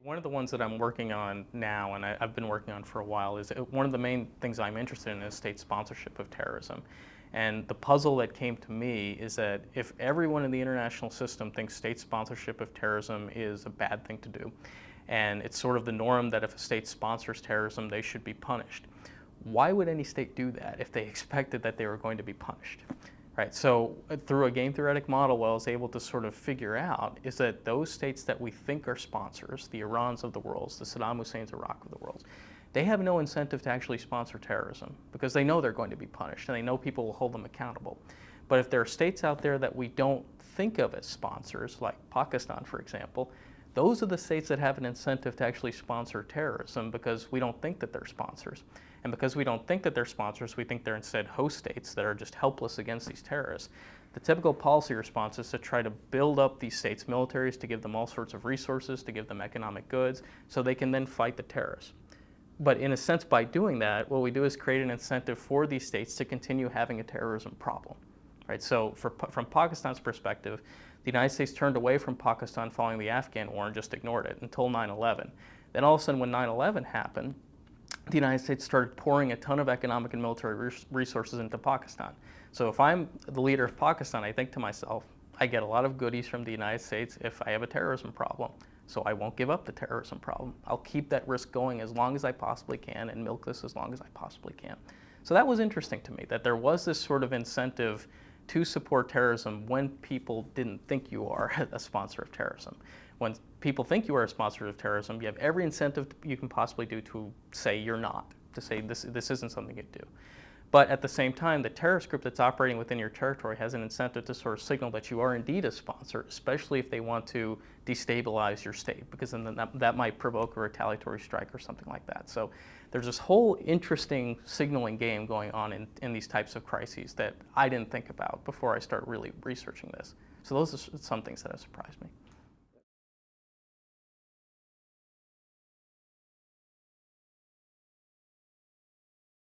One of the ones that I'm working on now, and I've been working on for a while, is one of the main things I'm interested in is state sponsorship of terrorism. And the puzzle that came to me is that if everyone in the international system thinks state sponsorship of terrorism is a bad thing to do, and it's sort of the norm that if a state sponsors terrorism, they should be punished, why would any state do that if they expected that they were going to be punished? Right, so through a game theoretic model, what I was able to sort of figure out is that those states that we think are sponsors, the Irans of the world, the Saddam Hussein's Iraq of the world, they have no incentive to actually sponsor terrorism because they know they're going to be punished and they know people will hold them accountable. But if there are states out there that we don't think of as sponsors, like Pakistan, for example, those are the states that have an incentive to actually sponsor terrorism because we don't think that they're sponsors. And because we don't think that they're sponsors, we think they're instead host states that are just helpless against these terrorists. The typical policy response is to try to build up these states' militaries, to give them all sorts of resources, to give them economic goods, so they can then fight the terrorists. But in a sense, by doing that, what we do is create an incentive for these states to continue having a terrorism problem. Right? So from Pakistan's perspective, the United States turned away from Pakistan following the Afghan war and just ignored it until 9/11. Then all of a sudden when 9/11 happened, the United States started pouring a ton of economic and military resources into Pakistan. So if I'm the leader of Pakistan, I think to myself, I get a lot of goodies from the United States if I have a terrorism problem. So I won't give up the terrorism problem. I'll keep that risk going as long as I possibly can and milk this as long as I possibly can. So that was interesting to me, that there was this sort of incentive to support terrorism when people didn't think you are a sponsor of terrorism. When people think you are a sponsor of terrorism, you have every incentive you can possibly do to say you're not, to say this isn't something you do. But at the same time, the terrorist group that's operating within your territory has an incentive to sort of signal that you are indeed a sponsor, especially if they want to destabilize your state, because then that might provoke a retaliatory strike or something like that. So there's this whole interesting signaling game going on in these types of crises that I didn't think about before I started really researching this. So those are some things that have surprised me.